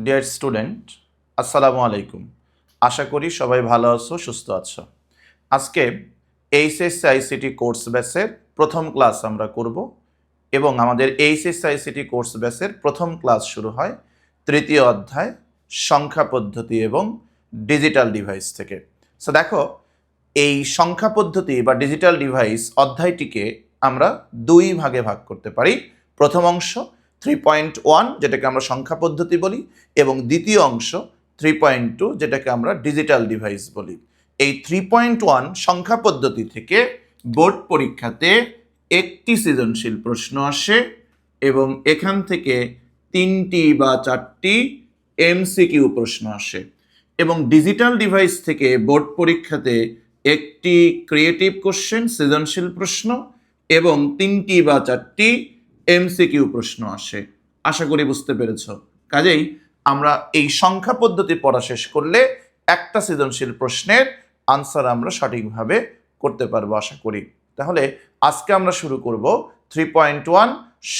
Dear student, আসসালামু আলাইকুম। আশা করি সবাই ভালো আছো, সুস্থ আছো। আজকে এইচএসসি আইসিটি কোর্স ব্যাচের প্রথম ক্লাস আমরা করব এবং আমাদের এইচএসসি আইসিটি কোর্স ব্যাচের প্রথম ক্লাস শুরু হয় তৃতীয় অধ্যায় সংখ্যা পদ্ধতি এবং ডিজিটাল ডিভাইস থেকে। সো দেখো, এই সংখ্যা পদ্ধতি বা ডিজিটাল ডিভাইস অধ্যায়টিকে আমরা দুই ভাগে ভাগ করতে পারি। প্রথম অংশ 3.1 যেটাকে আমরা সংখ্যা পদ্ধতি বলি এবং দ্বিতীয় অংশ 3.2 যেটাকে আমরা ডিজিটাল ডিভাইস বলি। এই 3.1 সংখ্যা পদ্ধতি থেকে বোর্ড পরীক্ষাতে একটি সৃজনশীল প্রশ্ন আসে এবং এখান থেকে 3টি বা 4টি এমসিকিউ প্রশ্ন আসে এবং ডিজিটাল ডিভাইস থেকে বোর্ড পরীক্ষাতে একটি ক্রিয়েটিভ কোশ্চেন সৃজনশীল প্রশ্ন এবং 3টি বা 4টি এমসিকিউ প্রশ্ন আসে। আশা করি বুঝতে পেরেছ। কাজেই আমরা এই সংখ্যা পদ্ধতি পড়া শেষ করলে একটা সৃজনশীল প্রশ্নের আনসার আমরা সঠিকভাবে করতে পারবো আশা করি। তাহলে আজকে আমরা শুরু করব 3.1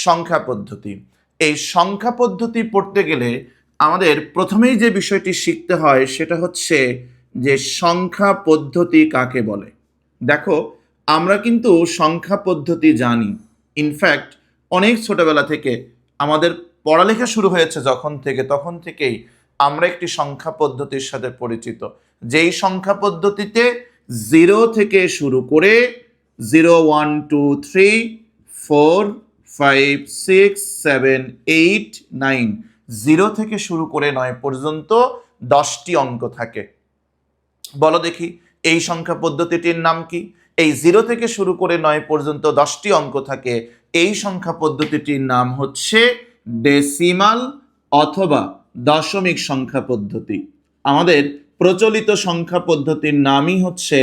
সংখ্যা পদ্ধতি। এই সংখ্যা পদ্ধতি পড়তে গেলে আমাদের প্রথমেই যে বিষয়টি শিখতে হয় সেটা হচ্ছে যে সংখ্যা পদ্ধতি কাকে বলে। দেখো, আমরা কিন্তু সংখ্যা পদ্ধতি জানি। ইনফ্যাক্ট অনেক ছোটবেলা থেকে আমাদের পড়ালেখা শুরু হয়েছে তখন থেকেই আমরা একটি সংখ্যা পদ্ধতির সাথে পরিচিত, যেই সংখ্যা পদ্ধতিতে 0 থেকে শুরু করে 0 1 2 3 4 5 6 7 8 9 0 থেকে শুরু করে 9 পর্যন্ত 10টি অঙ্ক থাকে। বলো দেখি এই সংখ্যা পদ্ধতিটির নাম কি? এই 0 থেকে শুরু করে 9 পর্যন্ত 10টি অঙ্ক থাকে, এই সংখ্যা পদ্ধতিটির নাম হচ্ছে ডেসিমাল অথবা দশমিক সংখ্যা পদ্ধতি। আমাদের প্রচলিত সংখ্যা পদ্ধতির নামই হচ্ছে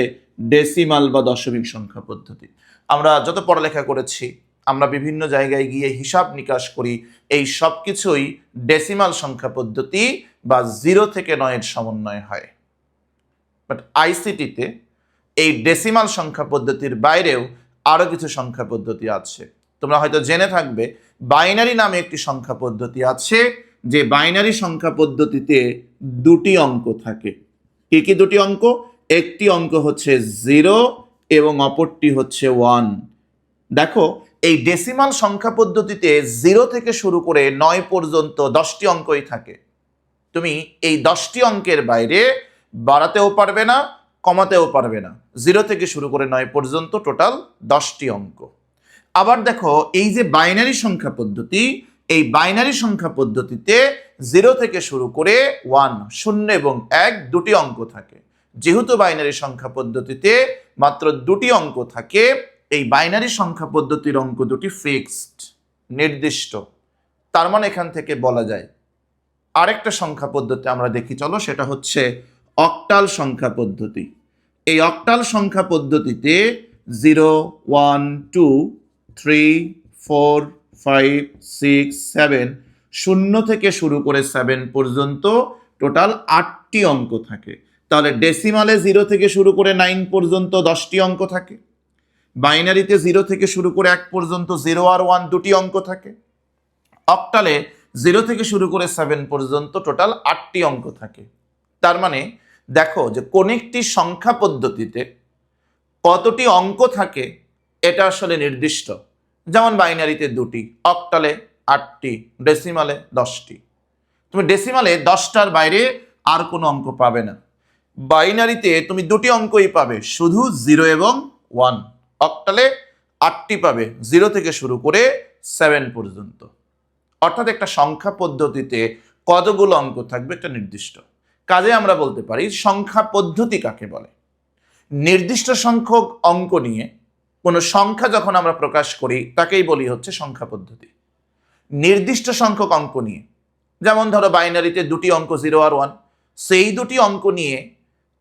ডেসিমাল বা দশমিক সংখ্যা পদ্ধতি। আমরা যত পড়ালেখা করেছি, আমরা বিভিন্ন জায়গায় গিয়ে হিসাব নিকাশ করি, এই সব কিছুই ডেসিমাল সংখ্যা পদ্ধতি বা 0 থেকে 9-এর সমন্বয় হয়। বাট আইসিটিতে এই ডেসিমাল সংখ্যা পদ্ধতির বাইরেও আরও কিছু সংখ্যা পদ্ধতি আছে। তোমরা হয়তো জেনে থাকবে বাইনারি নামে একটি সংখ্যা পদ্ধতি আছে, যে বাইনারি সংখ্যা পদ্ধতিতে দুটি অঙ্ক থাকে। কি কি দুটি অঙ্ক? একটি অঙ্ক হচ্ছে 0 এবং অপরটি হচ্ছে 1। দেখো, এই ডেসিমাল সংখ্যা পদ্ধতিতে 0 থেকে শুরু করে 9 পর্যন্ত 10টি অঙ্কই থাকে। তুমি এই 10টি অঙ্কের বাইরে বাড়াতেও পারবে না, কমাতেও পারবে না। 0 থেকে শুরু করে 9 পর্যন্ত টোটাল 10টি অঙ্ক। আবার দেখো, এই যে বাইনারি সংখ্যা পদ্ধতি, এই বাইনারি সংখ্যা পদ্ধতিতে 0 থেকে শুরু করে 1 0 এবং 1 দুটি অঙ্ক থাকে। যেহেতু বাইনারি সংখ্যা পদ্ধতিতে মাত্র দুটি অঙ্ক থাকে, এই বাইনারি সংখ্যা পদ্ধতির অঙ্ক দুটি ফিক্সড, নির্দিষ্ট। তার মানে এখান থেকে বলা যায় আরেকটা সংখ্যা পদ্ধতি আমরা দেখি, চলো, সেটা হচ্ছে অক্টাল সংখ্যা পদ্ধতি। এই অক্টাল সংখ্যা পদ্ধতিতে 0 1 2 3 4 5 6 7 0 থেকে শুরু করে 7 পর্যন্ত টোটাল 8টি অঙ্ক থাকে। তাহলে ডেসিমালে 0 থেকে শুরু করে 9 পর্যন্ত 10টি অঙ্ক থাকে। বাইনারিতে 0 থেকে শুরু করে 1 পর্যন্ত 0 আর 1 দুটি অঙ্ক থাকে। অক্টালে 0 থেকে শুরু করে 7 পর্যন্ত টোটাল 8টি অঙ্ক থাকে। তার মানে দেখো যে কোন একটি সংখ্যা পদ্ধতিতে কতটি অঙ্ক থাকে এটা আসলে নির্দিষ্ট। যেমন বাইনারিতে 2টি, অক্টালে 8টি, ডেসিমালে 10টি। তুমি ডেসিমালে 10টার বাইরে আর কোনো অঙ্ক পাবে না। বাইনারিতে তুমি 2টি অঙ্কই পাবে, শুধু 0 এবং 1। অক্টালে 8টি পাবে, 0 থেকে শুরু করে 7 পর্যন্ত। অর্থাৎ একটা সংখ্যা পদ্ধতিতে কতগুলো অঙ্ক থাকবে একটা নির্দিষ্ট। কাজে আমরা বলতে পারি সংখ্যা পদ্ধতি কাকে বলে। নির্দিষ্ট সংখ্যক অঙ্ক নিয়ে কোনো সংখ্যা যখন আমরা প্রকাশ করি তাকেই বলি হচ্ছে সংখ্যা পদ্ধতি। নির্দিষ্ট সংখ্যক অঙ্ক নিয়ে, যেমন ধরো বাইনারিতে 2টি অঙ্ক 0 আর 1, সেই 2টি অঙ্ক নিয়ে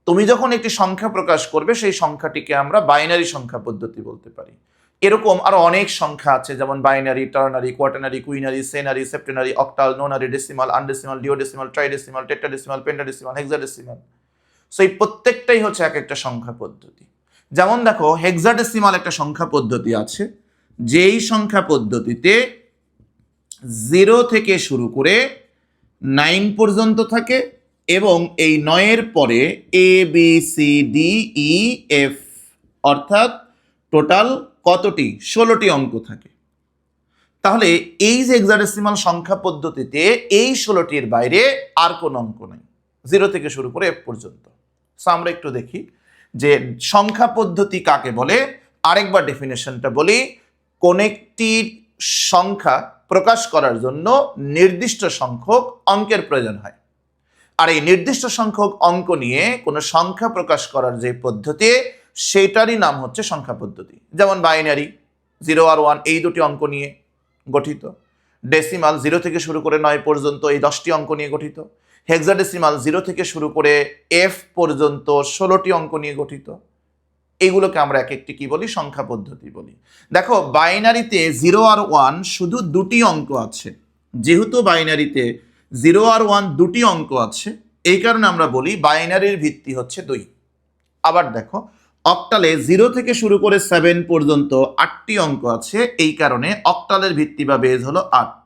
তুমি যখন একটি সংখ্যা প্রকাশ করবে সেই সংখ্যাটিকে আমরা বাইনারি সংখ্যা পদ্ধতি বলতে পারি। এরকম আরো অনেক সংখ্যা আছে, যেমন binary, ternary, quaternary, quinary, senary, septenary, octal, nonary, decimal, undecimal, duodecimal, tridecimal, tetradecimal, pentadecimal, hexadecimal. So এই প্রত্যেকটাই হচ্ছে এক একটা সংখ্যা পদ্ধতি। যেমন দেখো, হেক্সাডেসিমাল একটা সংখ্যা পদ্ধতি আছে, যেই সংখ্যা পদ্ধতিতে 0 থেকে শুরু করে 9 পর্যন্ত থাকে এবং এই 9-এর পরে A B C D E F অর্থাৎ টোটাল কতটি 16টি অঙ্ক থাকে। তাহলে এই যে হেক্সাডেসিমাল সংখ্যা পদ্ধতিতে এই 16টির বাইরে আর কোনো অঙ্ক নেই, 0 থেকে শুরু করে এফ পর্যন্ত। সো আমরা একটু দেখি যে সংখ্যা পদ্ধতি কাকে বলে। আরেকবার ডেফিনেশনটা বলি, কোন একটি সংখ্যা প্রকাশ করার জন্য নির্দিষ্ট সংখ্যক অঙ্কের প্রয়োজন হয়, আর এই নির্দিষ্ট সংখ্যক অঙ্ক নিয়ে কোনো সংখ্যা প্রকাশ করার যে পদ্ধতি সেটারই নাম হচ্ছে সংখ্যা পদ্ধতি। যেমন বাইনারি 0 আর 1 এই দুটি অঙ্ক নিয়ে গঠিত, ডেসিমাল 0 থেকে শুরু করে 9 পর্যন্ত এই 10টি অঙ্ক নিয়ে গঠিত, হেক্সাডেসিমাল 0 থেকে শুরু করে এফ পর্যন্ত 16টি অঙ্ক নিয়ে গঠিত। এইগুলোকে আমরা এক একটি কি বলি, সংখ্যা পদ্ধতি বলি। দেখো বাইনারিতে 0 আর 1 শুধু দুটি অঙ্ক আছে, যেহেতু বাইনারিতে 0 আর 1 দুটি অঙ্ক আছে এই কারণে আমরা বলি বাইনারির ভিত্তি হচ্ছে 2। আবার দেখো অক্টালে 0 থেকে শুরু করে 7 পর্যন্ত 8টি অঙ্ক আছে, এই কারণে অক্টালের ভিত্তি বা বেজ হলো 8।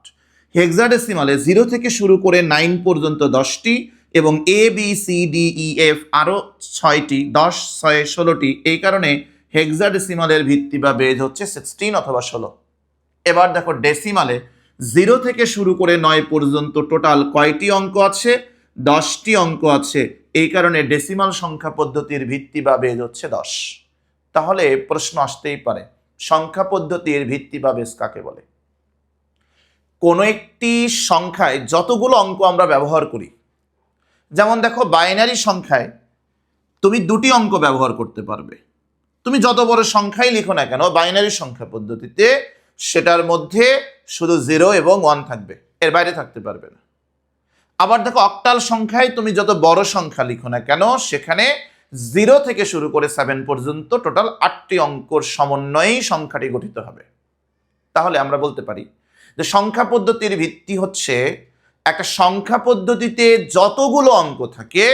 হেক্সাডেসিমালে 0 থেকে শুরু করে 9 পর্যন্ত 10টি এবং A B C D E F আরও 6টি, 10 6 16টি, এই কারণে হেক্সাডেসিমালের ভিত্তি বা বেজ হচ্ছে 16 অথবা 16। এবার দেখো ডেসিমালে 0 থেকে শুরু করে 9 পর্যন্ত টোটাল কয়টি অঙ্ক আছে, 10টি অঙ্ক আছে, এই কারণে ডেসিমাল সংখ্যা পদ্ধতির ভিত্তি বা বেজ হচ্ছে 10। তাহলে প্রশ্ন আসতেই পারে সংখ্যা পদ্ধতির ভিত্তি বা বেজ কাকে বলে। কোনো একটি সংখ্যায় যতগুলো অঙ্ক আমরা ব্যবহার করি, যেমন দেখো বাইনারি সংখ্যায় তুমি দুটি অঙ্ক ব্যবহার করতে পারবে, তুমি যত বড় সংখ্যাই লিখো না কেন বাইনারি সংখ্যা পদ্ধতিতে সেটার মধ্যে শুধু 0 এবং 1 থাকবে, এর বাইরে থাকতে পারবে না। আবার দেখো অক্টাল সংখ্যায় তুমি যত বড় সংখ্যা লিখো না কেন সেখানে 0 থেকে শুরু করে 7 পর্যন্ত টোটাল 8টি অঙ্কর সমন্বয়েই সংখ্যাটি গঠিত হবে। তাহলে আমরা বলতে পারি যে সংখ্যা পদ্ধতির ভিত্তি হচ্ছে একটা সংখ্যা পদ্ধতিতে যতগুলো অঙ্ক থাকে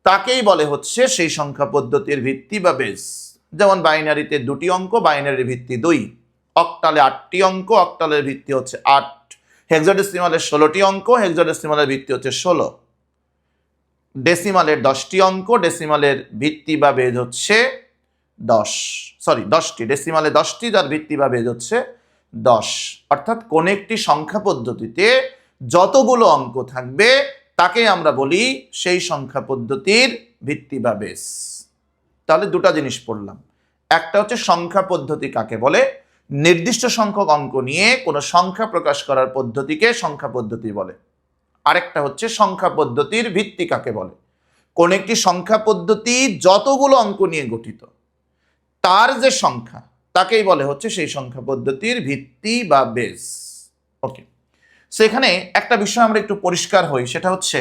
তাকেই বলে হচ্ছে সেই সংখ্যা পদ্ধতির ভিত্তি বা বেস। যেমন বাইনারিতে দুটি অঙ্ক, বাইনারির ভিত্তি 2, অক্টালে 8টি অঙ্ক, অক্টালের ভিত্তি হচ্ছে 8, হেক্সাডেসিমালের 16টি অঙ্ক, হেক্সাডেসিমালের ভিত্তি হচ্ছে 16, ডেসিমালের 10টি অঙ্ক, ডেসিমালের ভিত্তি বা বেজ হচ্ছে 10টি, ডেসিমালে 10টি যার ভিত্তি বা বেজ হচ্ছে 10। অর্থাৎ কোন একটি সংখ্যা পদ্ধতিতে যতগুলো অঙ্ক থাকবে তাকে আমরা বলি সেই সংখ্যা পদ্ধতির ভিত্তি বা বেস। তাহলে দুটো জিনিস পড়লাম, একটা হচ্ছে সংখ্যা পদ্ধতি কাকে বলে, নির্দিষ্ট সংখ্যক অঙ্ক নিয়ে কোনো সংখ্যা প্রকাশ করার পদ্ধতিকে সংখ্যা পদ্ধতি বলে। আরেকটা হচ্ছে সংখ্যা পদ্ধতির ভিত্তি কাকে বলে, কোন একটি সংখ্যা পদ্ধতি যতগুলো অঙ্ক নিয়ে গঠিত তার যে সংখ্যা তাকেই বলে হচ্ছে সেই সংখ্যা পদ্ধতির ভিত্তি বা বেস। ওকে, সেখানে একটা বিষয় আমরা একটু পরিষ্কার হই, সেটা হচ্ছে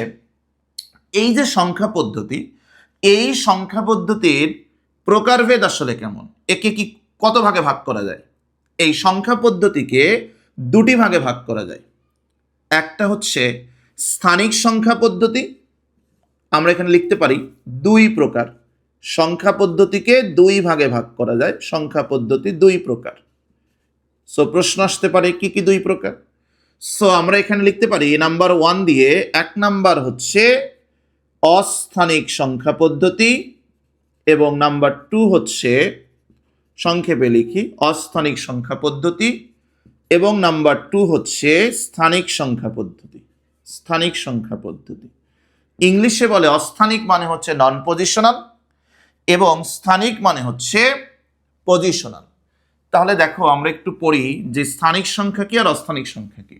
এই যে সংখ্যা পদ্ধতি, এই সংখ্যা পদ্ধতির প্রকারভেদ আসলে কেমন, একে কি কত ভাগে ভাগ করা যায়। এই সংখ্যা পদ্ধতিকে দুটি ভাগে ভাগ করা যায়। একটা হচ্ছে স্থানিক সংখ্যা পদ্ধতি, আমরা এখানে লিখতে পারি 2 প্রকার। সংখ্যা পদ্ধতিকে 2 ভাগে ভাগ করা যায়, সংখ্যা পদ্ধতি 2 প্রকার। সো প্রশ্ন আসতে পারে কি কি 2 প্রকার। সো আমরা এখানে লিখতে পারি নাম্বার 1 দিয়ে, 1 নাম্বার হচ্ছে অস্থানিক সংখ্যা পদ্ধতি এবং নাম্বার 2 হচ্ছে, সংক্ষেপে লিখি, অস্থানিক সংখ্যা পদ্ধতি এবং নাম্বার 2 হচ্ছে স্থানিক সংখ্যা পদ্ধতি। স্থানিক সংখ্যা পদ্ধতি ইংলিশে বলে অস্থানিক মানে হচ্ছে নন পজিশনাল এবং স্থানিক মানে হচ্ছে পজিশনাল। তাহলে দেখো আমরা একটু পড়ি যে স্থানিক সংখ্যা কি আর অস্থানিক সংখ্যা কি।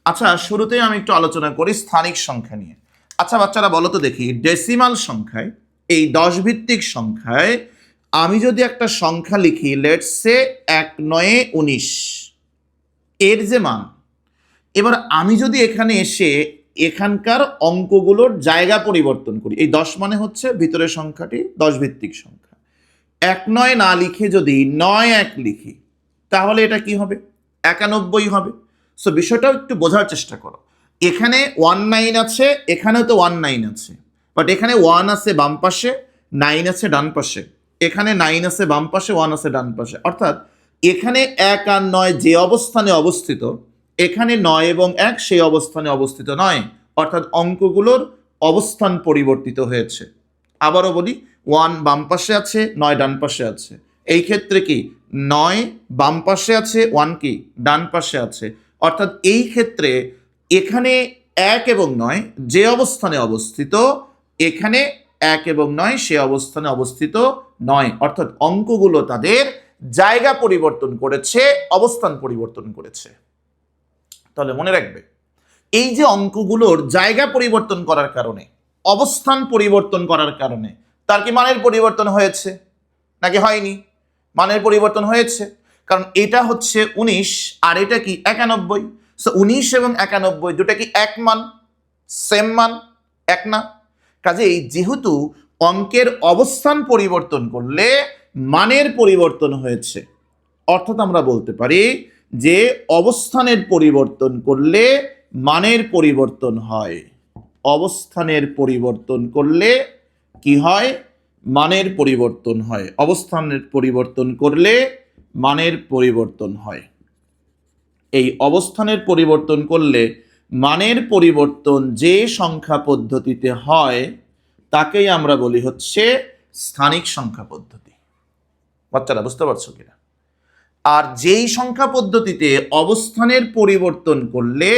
আচ্ছা, শুরুতেই আমি একটু আলোচনা করি স্থানিক সংখ্যা নিয়ে। আচ্ছা বাচ্চারা বলো তো দেখি, ডেসিমাল সংখ্যায়, এই 10 ভিত্তিক সংখ্যায় আমি যদি একটা সংখ্যা লিখি, লেটস সে 1 9 19, এর যে মান, এবার আমি যদি এখানে এসে এখানকার অঙ্কগুলোর জায়গা পরিবর্তন করি, এই 10 মানে হচ্ছে ভিতরের সংখ্যাটি 10 ভিত্তিক সংখ্যা, 1 9 না লিখে যদি 9 1 লিখি তাহলে এটা কি হবে, 91 হবে। সো বিষয়টাও একটু বোঝার চেষ্টা করো, এখানে 1 9 আছে, এখানেও তো 1 9 আছে, বাট এখানে 1 আছে বাম পাশে, 9 আছে ডান পাশে, এখানে 9 আছে বাম পাশে, 1 আছে ডান পাশে। অর্থাৎ এখানে 1 আর 9 যে অবস্থানে অবস্থিত, এখানে 9 এবং 1 সেই অবস্থানে অবস্থিত নয়। অর্থাৎ অঙ্কগুলোর অবস্থান পরিবর্তিত হয়েছে। আবারও বলি, 1 বাম পাশে আছে, 9 ডান পাশে আছে। এই ক্ষেত্রে কি 9 বাম পাশে আছে, 1 কি ডান পাশে আছে। অর্থাৎ এই ক্ষেত্রে এখানে 1 এবং 9 যে অবস্থানে অবস্থিত, এখানে 1 এবং 9 সে অবস্থানে অবস্থিত নয়। অর্থাৎ অঙ্কগুলো তাদের জায়গা পরিবর্তন করেছে, অবস্থান পরিবর্তন করেছে। তাহলে মনে রাখবে, এই যে অঙ্কগুলোর জায়গা পরিবর্তন করার কারণে, অবস্থান পরিবর্তন করার কারণে তার কি মানের পরিবর্তন হয়েছে নাকি হয়নি? মানের পরিবর্তন হয়েছে, কারণ এটা হচ্ছে 19 আর এটা কি 91। সো 19 এবং 91 দুটা কি এক মান, সেম মান, এক না? কাজেই যেহেতু অঙ্কের অবস্থান পরিবর্তন করলে মানের পরিবর্তন হয়েছে, অর্থাৎ আমরা বলতে পারি যে অবস্থানের পরিবর্তন করলে মানের পরিবর্তন হয়। অবস্থানের পরিবর্তন করলে কি হয়? মানের পরিবর্তন হয়। অবস্থানের পরিবর্তন করলে মানের পরিবর্তন হয়। এই অবস্থানের পরিবর্তন করলে মানের পরিবর্তন যে সংখ্যা পদ্ধতিতে হয় তাকেই আমরা বলি হচ্ছে স্থানিক সংখ্যা পদ্ধতি। বাচ্চারা বুঝতে পারছো কিনা? আর যেই সংখ্যা পদ্ধতিতে অবস্থানের পরিবর্তন করলে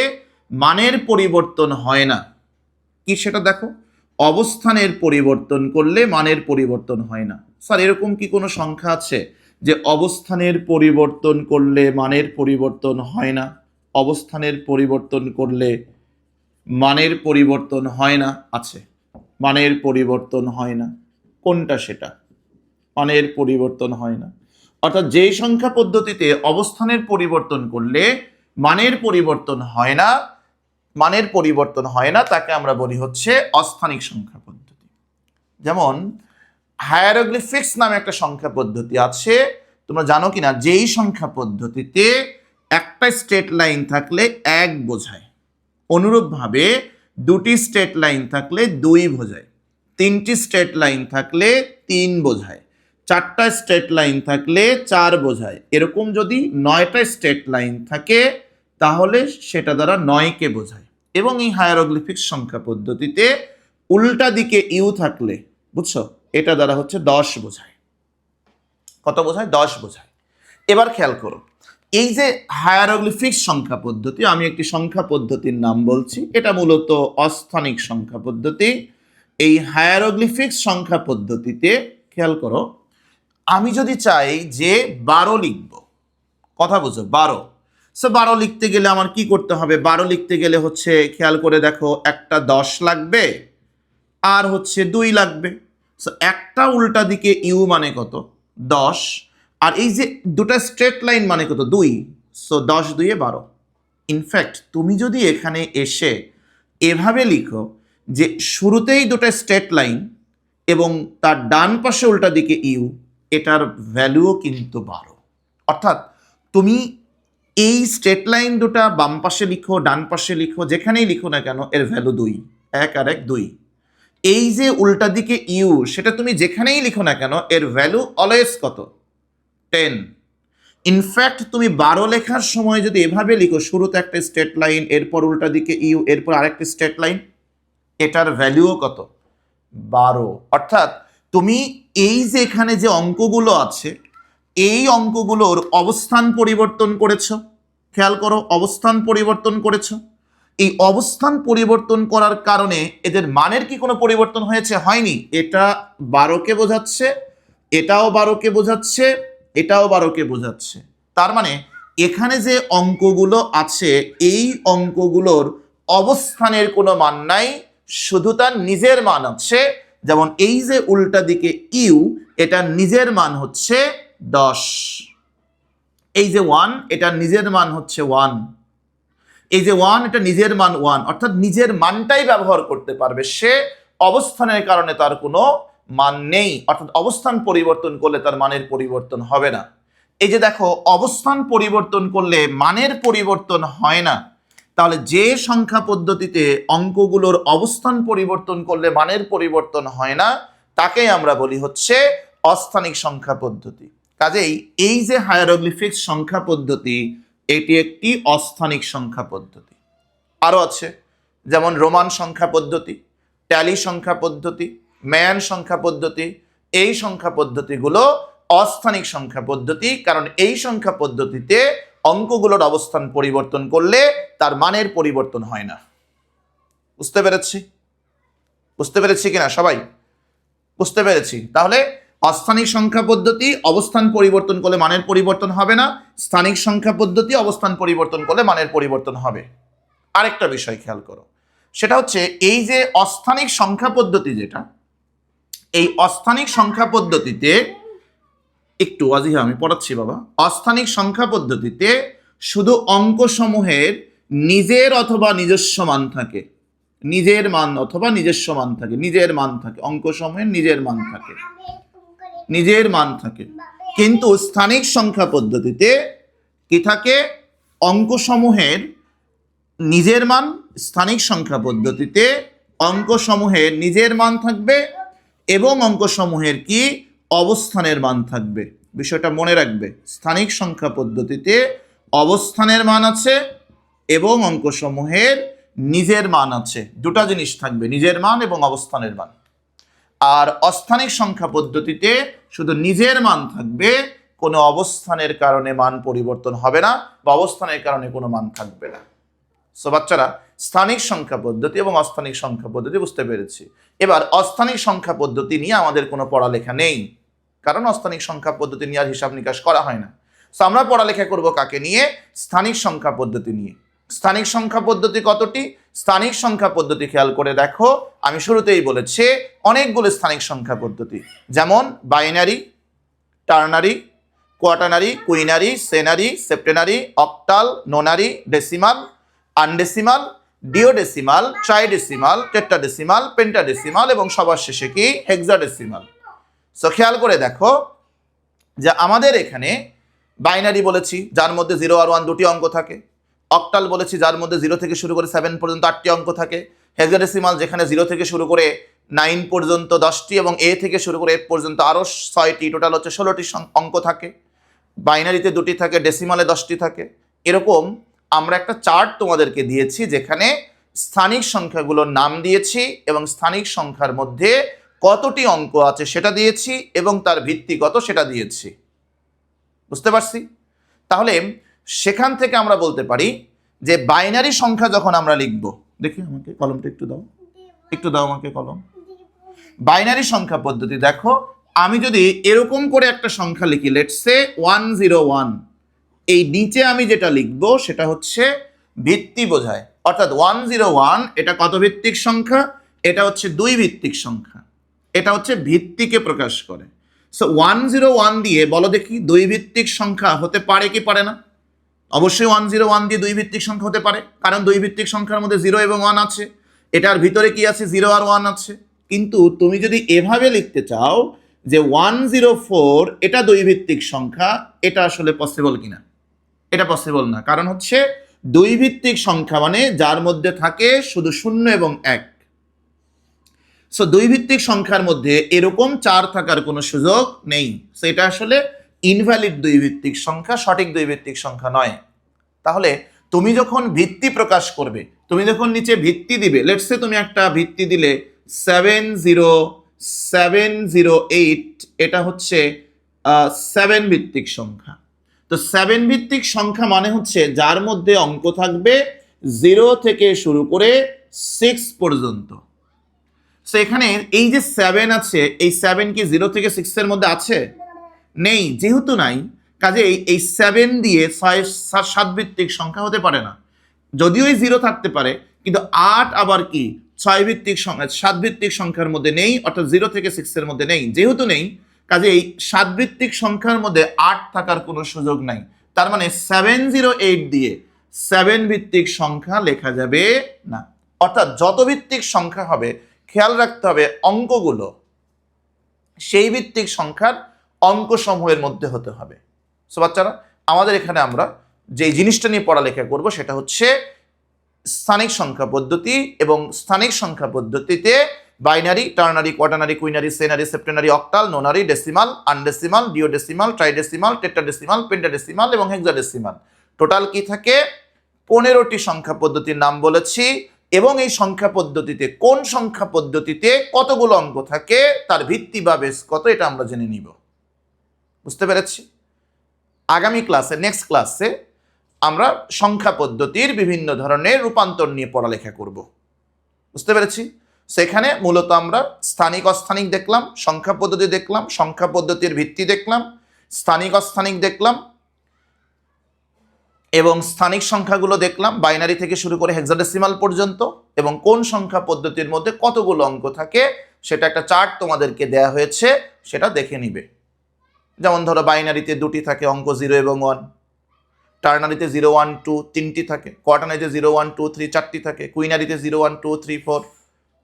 মানের পরিবর্তন হয় না, কি সেটা দেখো। অবস্থানের পরিবর্তন করলে মানের পরিবর্তন হয় না। স্যার এরকম কি কোনো সংখ্যা আছে যে অবস্থানের পরিবর্তন করলে মানের পরিবর্তন হয় না? অবস্থানের পরিবর্তন করলে মানের পরিবর্তন হয় না? আছে, মানের পরিবর্তন হয় না। কোনটা সেটা? মানের পরিবর্তন হয় না। অর্থাৎ যেই সংখ্যা পদ্ধতিতে অবস্থানের পরিবর্তন করলে মানের পরিবর্তন হয় না, মানের পরিবর্তন হয় না, তাকে আমরা বলি হচ্ছে অস্থানিক সংখ্যা পদ্ধতি। যেমন হায়ারোগ্লিফিক্স নামে একটা সংখ্যা পদ্ধতি আছে, তোমরা জানো কিনা? যেই সংখ্যা পদ্ধতিতে একটা স্ট্রেট লাইন থাকলে 1 বোঝায়, অনুরূপভাবে দুটি স্ট্রেট লাইন থাকলে 2 বোঝায়, তিনটি স্ট্রেট লাইন থাকলে 3 বোঝায়, 4টা স্ট্রেট লাইন থাকলে 4 বোঝায়। এরকম যদি 9টা স্ট্রেট লাইন থাকে তাহলে সেটা দ্বারা 9কে বোঝায়। এবং এই হায়ারোগ্লিফিক্স সংখ্যা পদ্ধতিতে উল্টা দিকে ইউ থাকলে, বুঝছো, এটা দ্বারা হচ্ছে 10 বোঝায়। কত বোঝায়? 10 বোঝায়। এবার খেয়াল করো, এই যে হায়ারোগ্লিফিক্স সংখ্যা পদ্ধতি, আমি একটি সংখ্যা পদ্ধতির নাম বলছি, এটা মূলত অস্থানিক সংখ্যা পদ্ধতি। এই হায়ারোগ্লিফিক্স সংখ্যা পদ্ধতিতে খেয়াল করো, আমি যদি চাই যে 12 লিখব, কথা বুঝো, 12, সো 12 লিখতে গেলে আমার কি করতে হবে? 12 লিখতে গেলে হচ্ছে খেয়াল করে দেখো, একটা 10 লাগবে আর হচ্ছে 2 লাগবে। সো একটা উল্টা দিকে ইউ মানে কত? 10। আর এই যে দুটো স্ট্রেট লাইন মানে কত? 2। সো 10 2 12। ইনফ্যাক্ট তুমি যদি এখানে এসে এভাবে লিখো যে শুরুতেই দুটো স্ট্রেট লাইন এবং তার ডান পাশে উল্টা দিকে ইউ, এটার ভ্যালুও কিন্তু 12। অর্থাৎ তুমি এই স্ট্রেট লাইন দুটা বাম পাশে লিখো, ডান পাশে লিখো, যেখানেই লিখো না কেন, এর ভ্যালু 2। 1 আর 1 2। এই যে উল্টা দিকে ইউ, সেটা তুমি যেখানেই লিখো না কেন, এর ভ্যালু অলওয়েজ কত? 10। ইনফ্যাক্ট তুমি 12 লেখার সময় যদি এভাবে লিখো, শুরুতে একটা স্ট্রেট লাইন, এরপর উল্টা দিকে ইউ, এরপর আরেকটা স্ট্রেট লাইন, এটার ভ্যালুও কত? 12। অর্থাৎ তুমি এই যে এখানে যে অঙ্কগুলো আছে, এই অঙ্কগুলোর অবস্থান পরিবর্তন করেছো। খেয়াল করো, অবস্থান পরিবর্তন করেছো। এই অবস্থান পরিবর্তন করার কারণে এদের মানের কি কোনো পরিবর্তন হয়েছে? হয়নি। এটা 12কে বোঝাচ্ছে, এটাও 12কে বোঝাচ্ছে, এটাও 12কে বোঝাচ্ছে। তার মানে এখানে যে অঙ্কগুলো আছে, এই অঙ্কগুলোর অবস্থানের কোনো মান নাই, শুধু তার নিজের মান আছে। যেমন এই যে উল্টা দিকে ইউ, এটা নিজের মান হচ্ছে 10। এই যে 1, এটা নিজের মান হচ্ছে 1। এই যে 1, এটা নিজের মান 1। অর্থাৎ নিজের মানটাই ব্যবহার করতে পারবে সে, অবস্থানের কারণে তার কোনো মান নেই। অর্থাৎ অবস্থান পরিবর্তন করলে তার মানের পরিবর্তন হবে না। এই যে দেখো, অবস্থান পরিবর্তন করলে মানের পরিবর্তন হয় না, তাহলে যে সংখ্যা পদ্ধতিতে অঙ্কগুলোর অবস্থান পরিবর্তন করলে মানের পরিবর্তন হয় না, তাকেই আমরা বলি হচ্ছে অস্থানিক সংখ্যা পদ্ধতি। কাজেই এই যে হায়ারোগ্লিফিক্স সংখ্যা পদ্ধতি, এটি একটি অস্থানিক সংখ্যা পদ্ধতি। আরও আছে যেমন রোমান সংখ্যা পদ্ধতি, ট্যালি সংখ্যা পদ্ধতি, ম্যান সংখ্যা পদ্ধতি, এই সংখ্যা পদ্ধতিগুলো অস্থানিক সংখ্যা পদ্ধতি, কারণ এই সংখ্যা পদ্ধতিতে অঙ্কগুলোর অবস্থান পরিবর্তন করলে তার মানের পরিবর্তন হয় না। বুঝতে পেরেছি? বুঝতে পেরেছি কিনা সবাই? বুঝতে পেরেছি। তাহলে অস্থানিক সংখ্যা পদ্ধতি অবস্থান পরিবর্তন করলে মানের পরিবর্তন হবে না, স্থানিক সংখ্যা পদ্ধতি অবস্থান পরিবর্তন করলে মানের পরিবর্তন হবে। আরেকটা বিষয় খেয়াল করো, সেটা হচ্ছে এই যে অস্থানিক সংখ্যা পদ্ধতি, যেটা এই অস্থানিক সংখ্যা পদ্ধতিতে একটু ওয়াজিহা আমি পড়াচ্ছি বাবা। অস্থানিক সংখ্যা পদ্ধতিতে শুধু অঙ্কসমূহের নিজের অথবা নিজস্ব মান থাকে, নিজের মান অথবা নিজস্ব মান থাকে, নিজের মান থাকে, অঙ্কসমূহের নিজের মান থাকে, নিজের মান থাকে। কিন্তু স্থানিক সংখ্যা পদ্ধতিতে কি থাকে? অঙ্কসমূহের নিজের মান, স্থানিক সংখ্যা পদ্ধতিতে অঙ্কসমূহের নিজের মান থাকবে এবং অঙ্কসমূহের কি অবস্থানের মান থাকবে। বিষয়টা মনে রাখবে, স্থানিক সংখ্যা পদ্ধতিতে অবস্থানের মান আছে এবং অঙ্কসমূহের নিজের মান আছে, দুটা জিনিস থাকবে, নিজের মান এবং অবস্থানের মান। আর অস্থানিক সংখ্যা পদ্ধতিতে শুধু নিজের মান থাকবে, কোনো অবস্থানের কারণে মান পরিবর্তন হবে না বা অবস্থানের কারণে কোনো মান থাকবে না। সো বাচ্চারা, স্থানিক সংখ্যা পদ্ধতি এবং অস্থানিক সংখ্যা পদ্ধতি বুঝতে পেরেছি। এবার অস্থানিক সংখ্যা পদ্ধতি নিয়ে আমাদের কোনো পড়ালেখা নেই, কারণ অস্থানিক সংখ্যা পদ্ধতি নিয়ে আর হিসাব নিকাশ করা হয় না। সো আমরা পড়ালেখা করব কাকে নিয়ে? স্থানিক সংখ্যা পদ্ধতি নিয়ে। স্থানিক সংখ্যা পদ্ধতি কতটি? স্থানিক সংখ্যা পদ্ধতি খেয়াল করে দেখো, আমি শুরুতেই বলেছি অনেকগুলো স্থানিক সংখ্যা পদ্ধতি, যেমন binary, ternary, quaternary, quinary, senary, septenary, octal, nonary, decimal, undecimal, duodecimal, tridecimal, tetradecimal, pentadecimal এবং সবার শেষে কি হেক্সাডেসিমাল। সো খেয়াল করে দেখো যে আমাদের এখানে বাইনারি বলেছি যার মধ্যে 0 আর 1 দুটি অঙ্ক থাকে, অক্টাল বলেছি যার মধ্যে 0 থেকে শুরু করে 7 পর্যন্ত 8টি অঙ্ক থাকে, হেক্সাডেসিমাল যেখানে 0 থেকে শুরু করে 9 পর্যন্ত 10টি এবং এ থেকে শুরু করে F পর্যন্ত আরও 6টি, টোটাল হচ্ছে 16টি অঙ্ক থাকে। বাইনারিতে 2টি থাকে, ডেসিমালে 10টি থাকে। এরকম আমরা একটা চার্ট তোমাদেরকে দিয়েছি যেখানে স্থানিক সংখ্যাগুলোর নাম দিয়েছি এবং স্থানিক সংখ্যার মধ্যে কতটি অঙ্ক আছে সেটা দিয়েছি এবং তার ভিত্তি কত সেটা দিয়েছি। বুঝতে পারছি? তাহলে সেখান থেকে আমরা বলতে পারি যে বাইনারি সংখ্যা যখন আমরা লিখব, দেখি আমাকে কলমটা একটু দাও, একটু দাও আমাকে কলম। বাইনারি সংখ্যা পদ্ধতি দেখো, আমি যদি এরকম করে একটা সংখ্যা লিখি, লেটস সে 101, এই নিচে আমি যেটা লিখব সেটা হচ্ছে ভিত্তি বোঝায়, অর্থাৎ 101 এটা কত ভিত্তিক সংখ্যা? এটা হচ্ছে 2 ভিত্তিক সংখ্যা, এটা হচ্ছে ভিত্তিকে প্রকাশ করে। সো 101 দিয়ে বলো দেখি 2 ভিত্তিক সংখ্যা হতে পারে কি পারে না? অবশ্যই 101 দিয়ে 2 ভিত্তিক সংখ্যা হতে পারে, কারণ 2 ভিত্তিক সংখ্যার মধ্যে 0 এবং 1 আছে, এটার ভিতরে কি আছে? 0 আর 1 আছে। কিন্তু তুমি যদি এভাবে লিখতে চাও যে 104 এটা 2 ভিত্তিক সংখ্যা, এটা আসলে পসিবল কিনা? এটা পসিবল না, কারণ হচ্ছে 2 ভিত্তিক সংখ্যা মানে যার মধ্যে থাকে শুধু 0 এবং 1। সো 2 ভিত্তিক সংখ্যার মধ্যে এরকম 4 থাকার কোনো সুযোগ নেই। সো এটা আসলে ইনভ্যালিড 2 ভিত্তিক সংখ্যা, সঠিক 2 ভিত্তিক সংখ্যা নয়। তাহলে তুমি যখন ভিত্তি প্রকাশ করবে, তুমি যখন নিচে ভিত্তি দিবে, লেটস সে তুমি একটা ভিত্তি দিলে 70708, এটা হচ্ছে 7 ভিত্তিক সংখ্যা। তো 7 ভিত্তিক সংখ্যা মানে হচ্ছে যার মধ্যে অঙ্ক থাকবে 0 থেকে শুরু করে 6 পর্যন্ত। সো এখানে এই যে 7 আছে, এই 7 কি 0 থেকে 6 এর মধ্যে আছে? নেই। যেহেতু নাই, কাজে এই 7 দিয়ে 7 ভিত্তিক সংখ্যা হতে পারে না। যদিও এই 0 থাকতে পারে, কিন্তু 8 আবার কি 6 ভিত্তিক সংখ্যা, 7 ভিত্তিক সংখ্যার মধ্যে নেই, অর্থাৎ 0 থেকে 6 এর মধ্যে নেই। যেহেতু নেই, কাজে এই 7 ভিত্তিক সংখ্যার মধ্যে 8 থাকার কোনো সুযোগ নাই। তার মানে 708 দিয়ে 7 ভিত্তিক সংখ্যা লেখা যাবে না। অর্থাৎ যত ভিত্তিক সংখ্যা হবে, খেয়াল রাখতে হবে অঙ্কগুলো সেই ভিত্তিক সংখ্যার অঙ্ক সমূহের মধ্যে হতে হবে। সো বাচ্চারা, আমাদের এখানে আমরা যে জিনিসটা নিয়ে পড়ালেখা করব সেটা হচ্ছে স্থানিক সংখ্যা পদ্ধতি, এবং স্থানিক সংখ্যা পদ্ধতিতে binary, ternary, quaternary, quinary, senary, septenary, octal, nonary, decimal, undecimal, duodecimal, tridecimal, tetradecimal, pentadecimal এবং হেক্সাডেসিমাল। টোটাল কি থাকে? 15টি সংখ্যা পদ্ধতির নাম বলেছি। এবং এই সংখ্যা পদ্ধতিতে কোন সংখ্যা পদ্ধতিতে কতগুলো অঙ্ক থাকে তার ভিত্তি বা বেস কত এটা আমরা জেনে নিব। বুঝতে পেরেছি? আগামী ক্লাসে, নেক্সট ক্লাসে আমরা সংখ্যা পদ্ধতির বিভিন্ন ধরনের রূপান্তর নিয়ে পড়ালেখা করব। বুঝতে পেরেছি? সেখানে মূলত আমরা স্থানিক অস্থানিক দেখলাম, সংখ্যা পদ্ধতি দেখলাম, সংখ্যা পদ্ধতির ভিত্তি দেখলাম, স্থানিক অস্থানিক দেখলাম এবং স্থানিক সংখ্যাগুলো দেখলাম বাইনারি থেকে শুরু করে হেক্সাডেসিমাল পর্যন্ত, এবং কোন সংখ্যা পদ্ধতির মধ্যে কতগুলো অঙ্ক থাকে সেটা একটা চার্ট তোমাদেরকে দেয়া হয়েছে, সেটা দেখে নিবে। যেমন ধরো বাইনারিতে 2টি থাকে অঙ্ক 0 এবং 1, টার্নারিতে 0 1 2 3টি থাকে, কোয়াটার্নারিতে 0 1 2 3 4টি থাকে, কুইনারিতে 0 1 2 3 4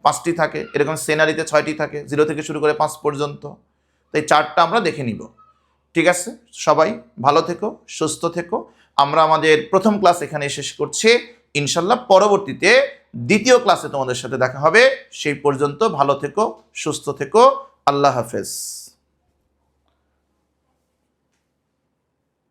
5টি থাকে, এরকম সেনারিতে 6টি থাকে 0 থেকে শুরু করে 5 পর্যন্ত। তো এই চার্টটা আমরা দেখে নিব। ঠিক আছে, সবাই ভালো থেকো, সুস্থ থেকো। আমরা আমাদের প্রথম ক্লাস এখানে শেষ করছি। ইনশাল্লাহ পরবর্তীতে দ্বিতীয় ক্লাসে তোমাদের সাথে দেখা হবে। সেই পর্যন্ত ভালো থেকো, সুস্থ থেকো। আল্লাহ হাফেজ।